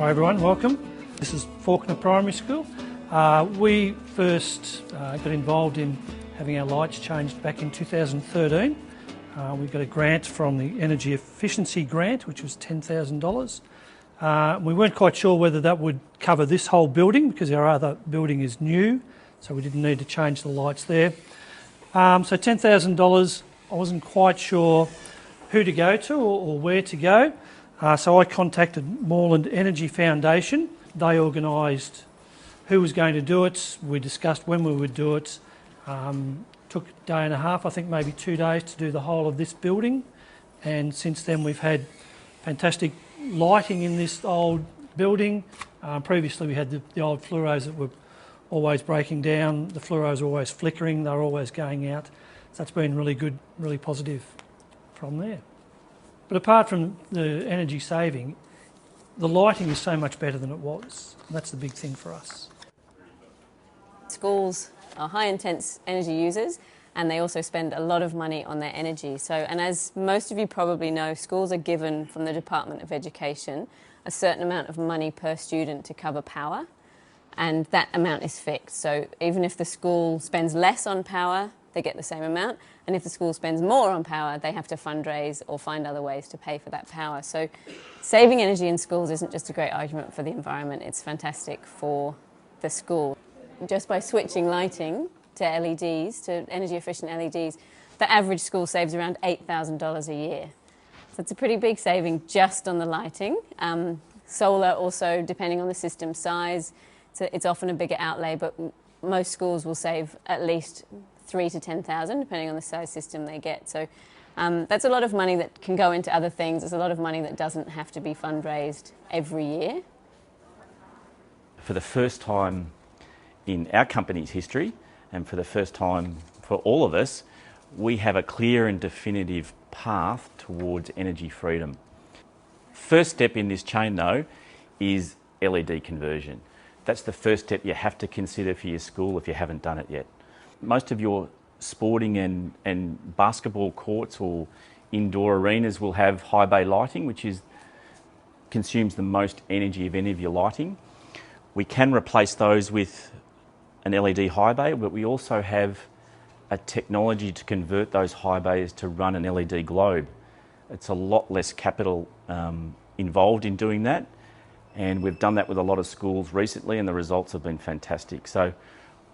Hi everyone, welcome. This is Fawkner Primary School. We first got involved in having our lights changed back in 2013. We got a grant from the Energy Efficiency Grant, which was $10,000. We weren't quite sure whether that would cover this whole building because our other building is new, so we didn't need to change the lights there. So $10,000, I wasn't quite sure who to go to or where to go. So I contacted Moreland Energy Foundation. They organised who was going to do it. We discussed when we would do it. Took a day and a half, I think maybe 2 days to do the whole of this building. And since then we've had fantastic lighting in this old building. Previously we had the old fluoros that were always breaking down. The fluoros were always flickering, they were always going out. So that's been really good, really positive from there. But apart from the energy saving, the lighting is so much better than it was. And that's the big thing for us. Schools are high intense energy users and they also spend a lot of money on their energy. And as most of you probably know, schools are given from the Department of Education a certain amount of money per student to cover power, and that amount is fixed. So even if the school spends less on power, they get the same amount, and if the school spends more on power, they have to fundraise or find other ways to pay for that power. So saving energy in schools isn't just a great argument for the environment, it's fantastic for the school. Just by switching lighting to LEDs, to energy efficient LEDs, the average school saves around $8,000 a year. So it's a pretty big saving just on the lighting. Solar also, depending on the system size, it's often a bigger outlay, but most schools will save at least $3,000 to $10,000, depending on the size system they get. So that's a lot of money that can go into other things. There's a lot of money that doesn't have to be fundraised every year. For the first time in our company's history, and for the first time for all of us, we have a clear and definitive path towards energy freedom. First step in this chain, though, is LED conversion. That's the first step you have to consider for your school if you haven't done it yet. Most of your sporting and basketball courts or indoor arenas will have high bay lighting, which consumes the most energy of any of your lighting. We can replace those with an LED high bay, but we also have a technology to convert those high bays to run an LED globe. It's a lot less capital involved in doing that, and we've done that with a lot of schools recently and the results have been fantastic. So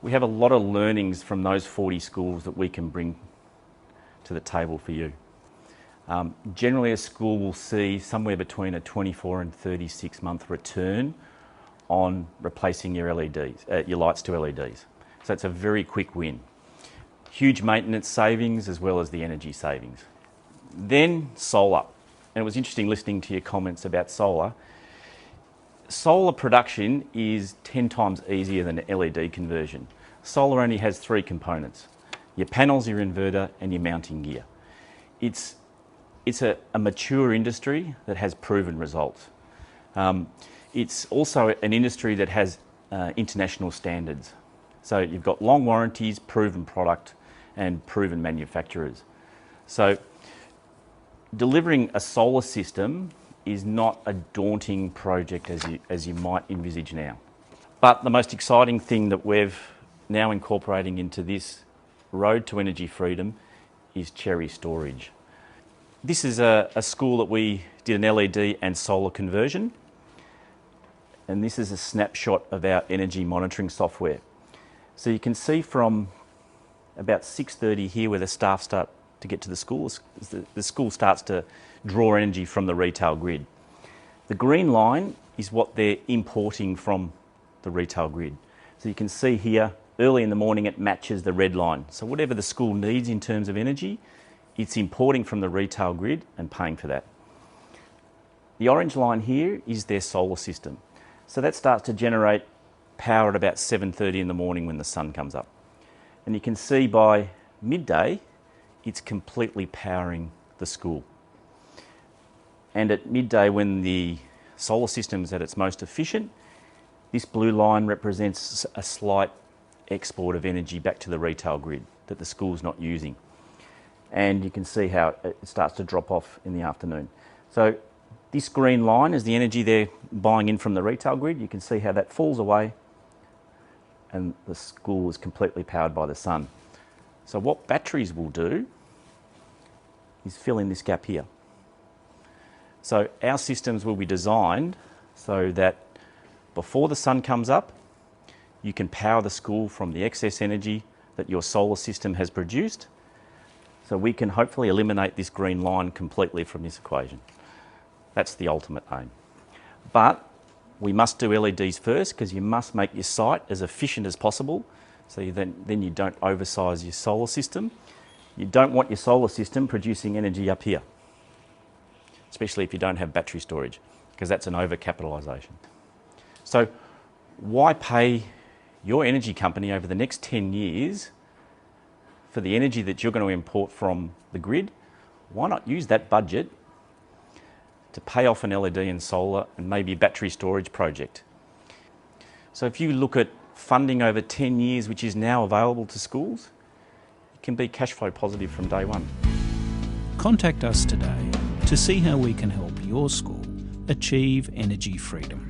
we have a lot of learnings from those 40 schools that we can bring to the table for you. Generally a school will see somewhere between a 24 and 36 month return on replacing your LEDs, your lights to LEDs. So it's a very quick win. Huge maintenance savings as well as the energy savings. Then solar. And it was interesting listening to your comments about solar. Solar production is 10 times easier than LED conversion. Solar only has 3 components: your panels, your inverter, and your mounting gear. It's a mature industry that has proven results. It's also an industry that has international standards. So you've got long warranties, proven product, and proven manufacturers. So delivering a solar system is not a daunting project as you might envisage now. But the most exciting thing that we've now incorporating into this road to energy freedom is cherry storage. This is a school that we did an LED and solar conversion, and this is a snapshot of our energy monitoring software. So you can see from about 6:30 here where the staff start to get to the school, the school starts to draw energy from the retail grid. The green line is what they're importing from the retail grid. So you can see here, early in the morning it matches the red line. So whatever the school needs in terms of energy, it's importing from the retail grid and paying for that. The orange line here is their solar system. So that starts to generate power at about 7:30 in the morning when the sun comes up. And you can see by midday, it's completely powering the school. And at midday, when the solar system is at its most efficient, this blue line represents a slight export of energy back to the retail grid that the school's not using. And you can see how it starts to drop off in the afternoon. So This green line is the energy they're buying in from the retail grid. You can see how that falls away and the school is completely powered by the sun. So what batteries will do is fill in this gap here. So our systems will be designed so that before the sun comes up, you can power the school from the excess energy that your solar system has produced. So we can hopefully eliminate this green line completely from this equation. That's the ultimate aim. But we must do LEDs first because you must make your site as efficient as possible so then you don't oversize your solar system. You don't want your solar system producing energy up here, especially if you don't have battery storage, because that's an overcapitalisation. So why pay your energy company over the next 10 years for the energy that you're going to import from the grid? Why not use that budget to pay off an LED and solar and maybe a battery storage project? So if you look at funding over 10 years, which is now available to schools, it can be cash flow positive from day one. Contact us today to see how we can help your school achieve energy freedom.